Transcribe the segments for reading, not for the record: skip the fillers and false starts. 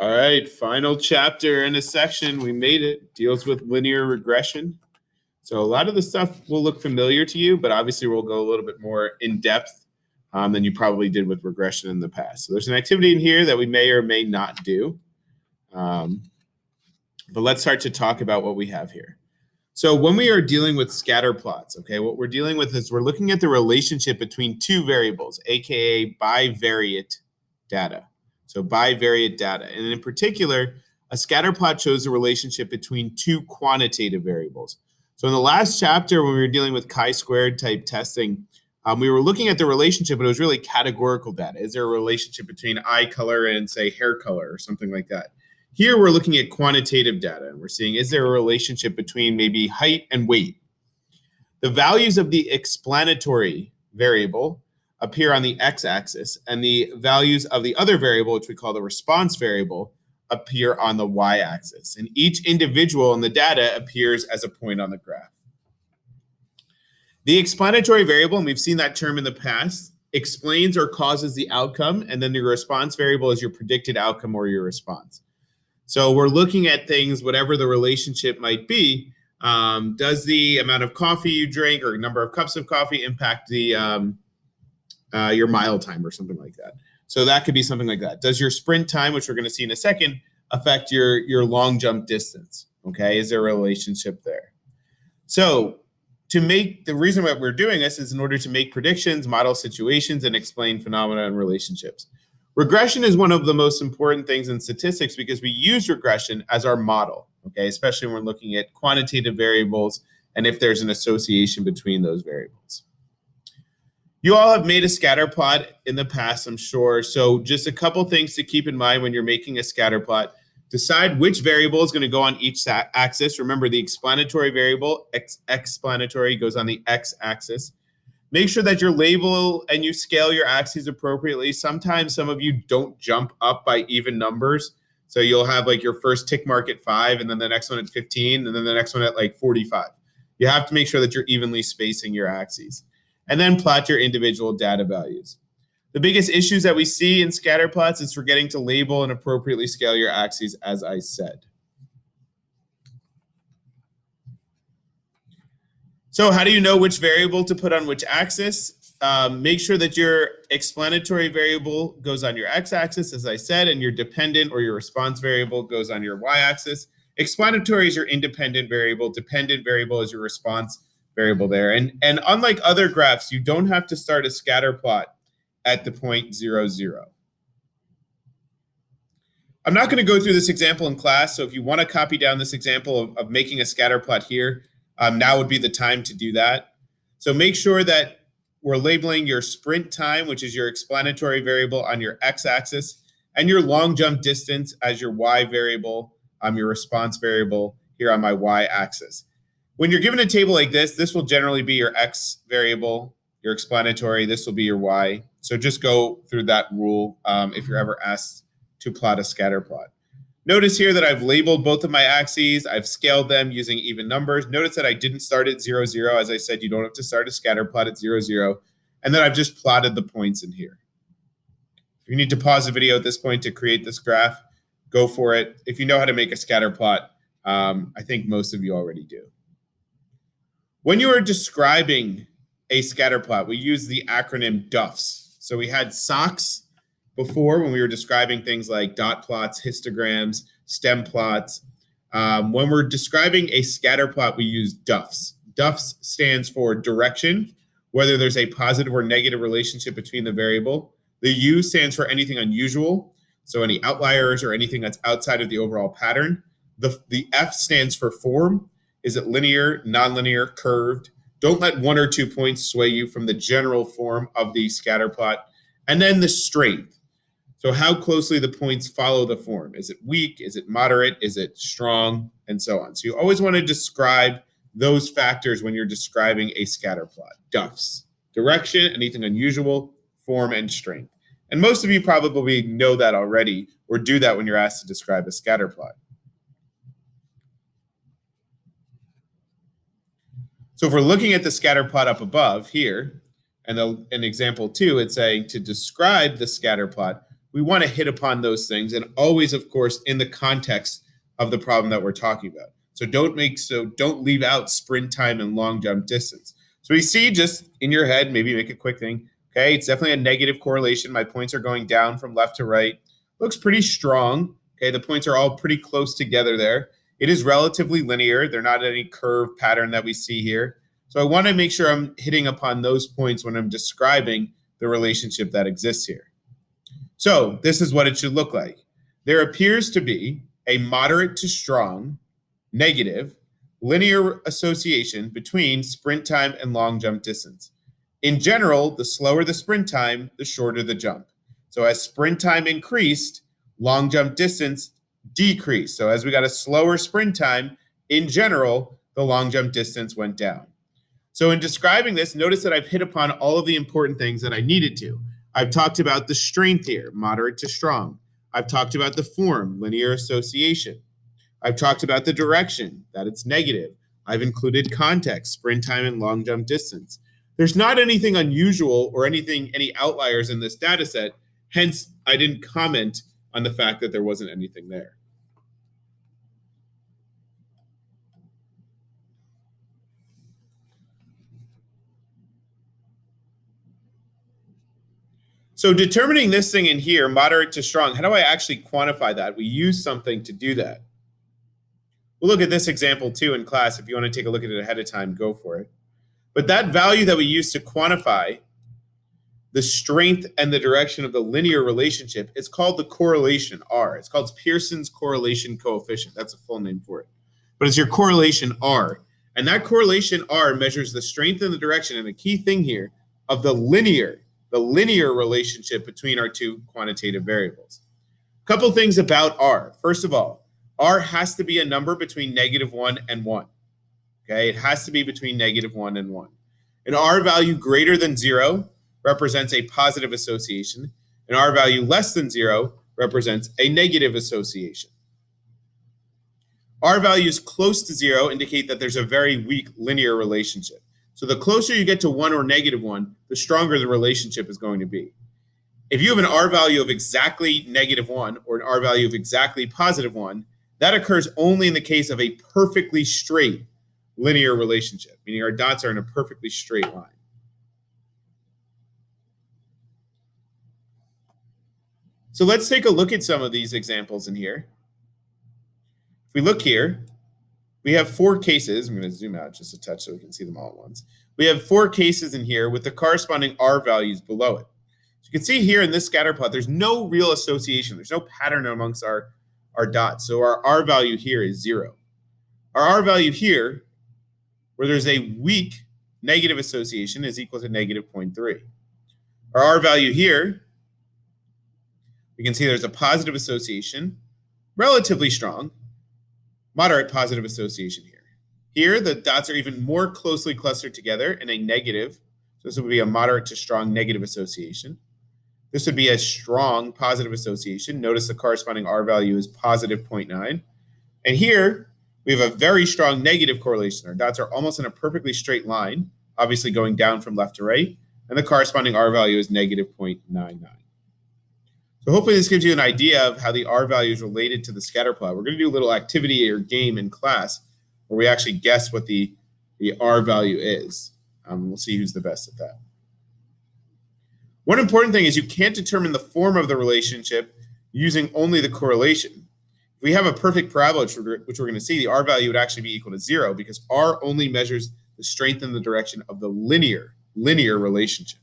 All right, final chapter in this section. We made it. Deals with linear regression. So a lot of the stuff will look familiar to you, but obviously we'll go a little bit more in depth than you probably did with regression in the past. So there's an activity in here that we may or may not do. But let's start to talk about what we have here. So when we are dealing with scatter plots, okay, what we're dealing with is we're looking at the relationship between two variables, aka bivariate data. So bivariate data. And in particular, a scatter plot shows the relationship between two quantitative variables. So in the last chapter, when we were dealing with chi-squared type testing, we were looking at the relationship, but it was really categorical data. Is there a relationship between eye color and, say, hair color or something like that? Here, we're looking at quantitative data, and we're seeing, is there a relationship between maybe height and weight? The values of the explanatory variable appear on the x-axis, and the values of the other variable, which we call the response variable, appear on the y-axis. And each individual in the data appears as a point on the graph. The explanatory variable, and we've seen that term in the past, explains or causes the outcome, and then the response variable is your predicted outcome or your response. So we're looking at things, whatever the relationship might be. Does the amount of coffee you drink or number of cups of coffee impact the your mile time or something like that? So that could be something like that. Does your sprint time, which we're going to see in a second, affect your long jump distance? Okay, is there a relationship there? So the reason why we're doing this is in order to make predictions, model situations, and explain phenomena and relationships. Regression is one of the most important things in statistics because we use regression as our model, okay, especially when we're looking at quantitative variables and if there's an association between those variables. You all have made a scatter plot in the past, I'm sure. So just a couple things to keep in mind when you're making a scatter plot. Decide which variable is going to go on each axis. Remember, the explanatory variable, explanatory, goes on the x-axis. Make sure that your label and you scale your axes appropriately. Sometimes some of you don't jump up by even numbers. So you'll have like your first tick mark at 5 and then the next one at 15 and then the next one at like 45. You have to make sure that you're evenly spacing your axes. And then plot your individual data values. The biggest issues that we see in scatter plots is forgetting to label and appropriately scale your axes, as I said. So how do you know which variable to put on which axis? Make sure that your explanatory variable goes on your x-axis, as I said, and your dependent or your response variable goes on your y-axis. Explanatory is your independent variable. Dependent variable is your response variable there. And unlike other graphs, you don't have to start a scatter plot at the point 0, 0. I'm not going to go through this example in class, so if you want to copy down this example of making a scatter plot here, now would be the time to do that. So make sure that we're labeling your sprint time, which is your explanatory variable, on your x-axis, and your long jump distance as your y variable, your response variable here on my y-axis. When you're given a table like this will generally be your x variable, your explanatory, this will be your y. So just go through that rule if you're ever asked to plot a scatter plot. Notice here that I've labeled both of my axes. I've scaled them using even numbers. Notice that I didn't start at 0, 0. As I said, you don't have to start a scatter plot at 0, 0. And then I've just plotted the points in here. If you need to pause the video at this point to create this graph, go for it. If you know how to make a scatter plot, I think most of you already do. When you are describing a scatter plot, we use the acronym DUFS. So we had SOCS before when we were describing things like dot plots, histograms, stem plots. When we're describing a scatter plot, we use DUFS. DUFS stands for direction, whether there's a positive or negative relationship between the variable. The U stands for anything unusual, so any outliers or anything that's outside of the overall pattern. The F stands for form. Is it linear, nonlinear, curved? Don't let 1 or 2 points sway you from the general form of the scatter plot. And then the strength. So how closely the points follow the form. Is it weak? Is it moderate? Is it strong? And so on. So you always want to describe those factors when you're describing a scatter plot. DUFS, direction, anything unusual, form, and strength. And most of you probably know that already or do that when you're asked to describe a scatter plot. So if we're looking at the scatter plot up above here, and in example 2, it's saying to describe the scatter plot, we want to hit upon those things, and always, of course, in the context of the problem that we're talking about. So don't leave out sprint time and long jump distance. So we see, just in your head, maybe make a quick thing. Okay, it's definitely a negative correlation. My points are going down from left to right. Looks pretty strong. Okay, the points are all pretty close together there. It is relatively linear. They're not any curve pattern that we see here. So I want to make sure I'm hitting upon those points when I'm describing the relationship that exists here. So this is what it should look like. There appears to be a moderate to strong negative linear association between sprint time and long jump distance. In general, the slower the sprint time, the shorter the jump. So as sprint time increased, long jump distance decreased. So as we got a slower sprint time, in general, the long jump distance went down. So in describing this, notice that I've hit upon all of the important things that I needed to. I've talked about the strength here, moderate to strong. I've talked about the form, linear association. I've talked about the direction, that it's negative. I've included context, sprint time and long jump distance. There's not anything unusual or any outliers in this data set. Hence, I didn't comment on the fact that there wasn't anything there. So determining this thing in here, moderate to strong, how do I actually quantify that? We use something to do that. We'll look at this example too in class. If you want to take a look at it ahead of time, go for it. But that value that we use to quantify the strength and the direction of the linear relationship is called the correlation R. It's called Pearson's correlation coefficient. That's a full name for it. But it's your correlation R. And that correlation R measures the strength and the direction, and the key thing here, of the linear relationship between our two quantitative variables. A couple things about R. First of all, R has to be a number between -1 and 1. Okay, it has to be between -1 and 1. An R value greater than 0 represents a positive association. An R value less than 0 represents a negative association. R values close to 0 indicate that there's a very weak linear relationship. So the closer you get to 1 or -1, the stronger the relationship is going to be. If you have an R value of exactly -1 or an R value of exactly +1, that occurs only in the case of a perfectly straight linear relationship, meaning our dots are in a perfectly straight line. So let's take a look at some of these examples in here. If we look here, we have 4 cases. I'm going to zoom out just a touch so we can see them all at once. We have 4 cases in here with the corresponding R values below it. So you can see here in this scatter plot, there's no real association. There's no pattern amongst our dots. So our R value here is 0. Our R value here, where there's a weak negative association, is equal to -0.3. Our R value here, we can see there's a positive association, relatively strong, moderate positive association here. Here, the dots are even more closely clustered together in a negative. So this would be a moderate to strong negative association. This would be a strong positive association. Notice the corresponding R value is +0.9. And here, we have a very strong negative correlation. Our dots are almost in a perfectly straight line, obviously going down from left to right. And the corresponding R value is -0.99. So hopefully this gives you an idea of how the R value is related to the scatter plot. We're going to do a little activity or game in class where we actually guess what the R value is. We'll see who's the best at that. One important thing is you can't determine the form of the relationship using only the correlation. If we have a perfect parabola, which we're going to see, the R value would actually be equal to 0 because R only measures the strength and the direction of the linear relationship.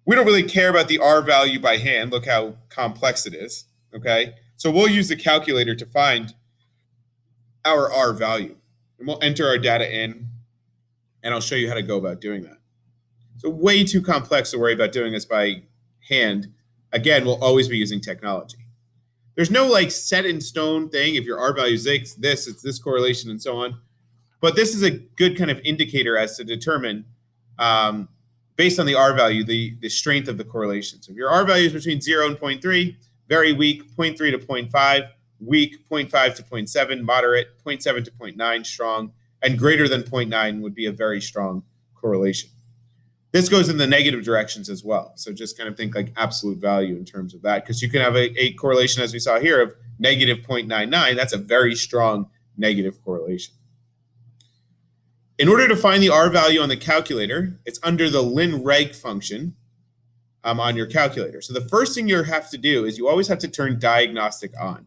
We don't really care about the R value by hand. Look how complex it is, okay? So we'll use the calculator to find our R value. And we'll enter our data in, and I'll show you how to go about doing that. So way too complex to worry about doing this by hand. Again, we'll always be using technology. There's no like set in stone thing. If your R value is this, it's this correlation and so on. But this is a good kind of indicator as to determine based on the R value, the strength of the correlation. So if your R value is between 0 and 0.3, very weak, 0.3 to 0.5, weak, 0.5 to 0.7, moderate, 0.7 to 0.9, strong, and greater than 0.9 would be a very strong correlation. This goes in the negative directions as well. So just kind of think like absolute value in terms of that, because you can have a correlation, as we saw here, of negative 0.99. That's a very strong negative correlation. In order to find the R value on the calculator, it's under the lin-reg function on your calculator. So the first thing you have to do is you always have to turn diagnostic on.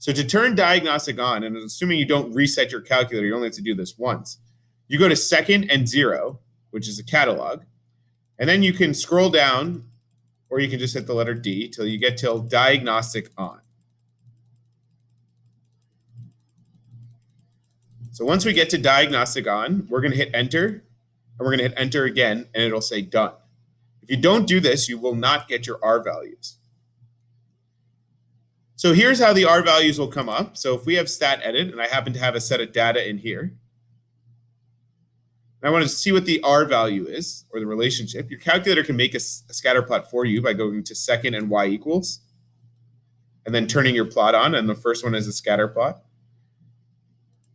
So to turn diagnostic on, and assuming you don't reset your calculator, you only have to do this once, you go to second and 0, which is a catalog, and then you can scroll down, or you can just hit the letter D till you get till diagnostic on. So once we get to diagnostic on, we're going to hit enter, and we're going to hit enter again, and it'll say done. If you don't do this, you will not get your R values. So here's how the R values will come up. So if we have stat edit, and I happen to have a set of data in here, and I want to see what the R value is, or the relationship, your calculator can make a scatter plot for you by going to second and Y equals, and then turning your plot on, and the first one is a scatter plot.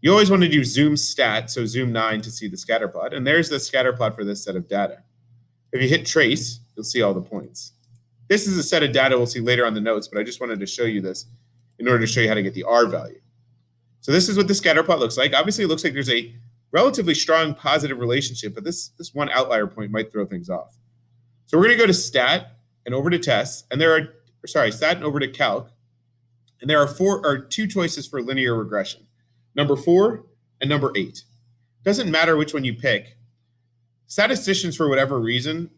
You always want to do zoom stat, so zoom 9 to see the scatter plot, and there's the scatter plot for this set of data. If you hit trace, you'll see all the points. This is a set of data we'll see later on the notes, but I just wanted to show you this in order to show you how to get the R value. So this is what the scatter plot looks like. Obviously, it looks like there's a relatively strong positive relationship, but this one outlier point might throw things off. So we're going to go to stat and over to test, and stat and over to calc, and there are two choices for linear regression, number 4 and number 8. Doesn't matter which one you pick. Statisticians, for whatever reason,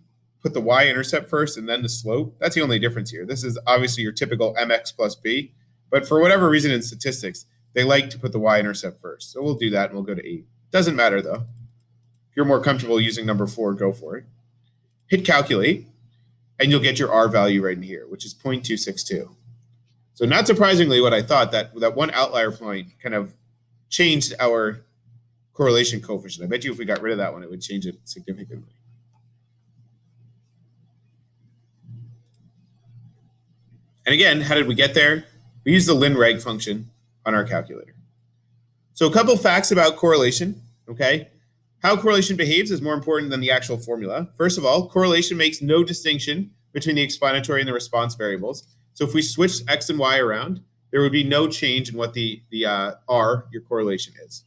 put the y-intercept first and then the slope. That's the only difference here. This is obviously your typical mx plus b, but for whatever reason in statistics, they like to put the y-intercept first. So we'll do that and we'll go to 8. Doesn't matter though. If you're more comfortable using number 4, go for it. Hit calculate, and you'll get your R value right in here, which is 0.262. So not surprisingly, what I thought, that one outlier point kind of changed our correlation coefficient. I bet you if we got rid of that one, it would change it significantly. And again, how did we get there? We used the lin-reg function on our calculator. So a couple facts about correlation, okay? How correlation behaves is more important than the actual formula. First of all, correlation makes no distinction between the explanatory and the response variables. So if we switch x and y around, there would be no change in what the R, your correlation, is.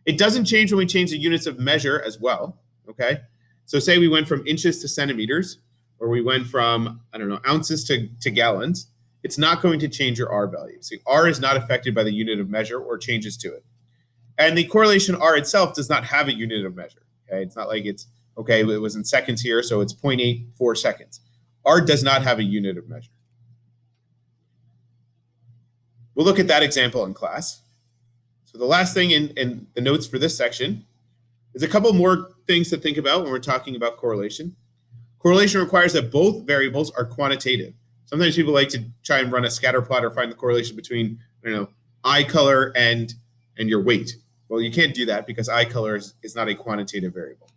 It doesn't change when we change the units of measure as well, okay? So say we went from inches to centimeters, or we went from, I don't know, ounces to gallons. It's not going to change your R value. So R is not affected by the unit of measure or changes to it. And the correlation R itself does not have a unit of measure, okay? It's not like it's, okay, it was in seconds here, so it's 0.84 seconds. R does not have a unit of measure. We'll look at that example in class. So the last thing in the notes for this section is a couple more things to think about when we're talking about correlation. Correlation requires that both variables are quantitative. Sometimes people like to try and run a scatter plot or find the correlation between, eye color and your weight. Well, you can't do that because eye color is not a quantitative variable.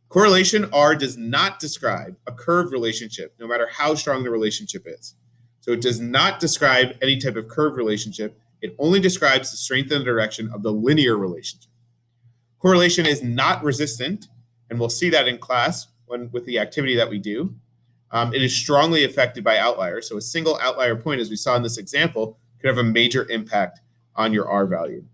Correlation R does not describe a curved relationship, no matter how strong the relationship is. So it does not describe any type of curved relationship. It only describes the strength and the direction of the linear relationship. Correlation is not resistant, and we'll see that in class with the activity that we do. It is strongly affected by outliers. So a single outlier point, as we saw in this example, could have a major impact on your R value.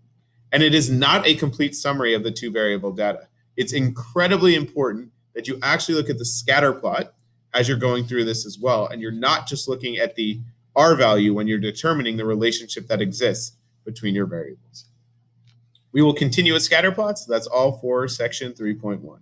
And it is not a complete summary of the two variable data. It's incredibly important that you actually look at the scatter plot as you're going through this as well, and you're not just looking at the R value when you're determining the relationship that exists between your variables. We will continue with scatter plots. That's all for section 3.1.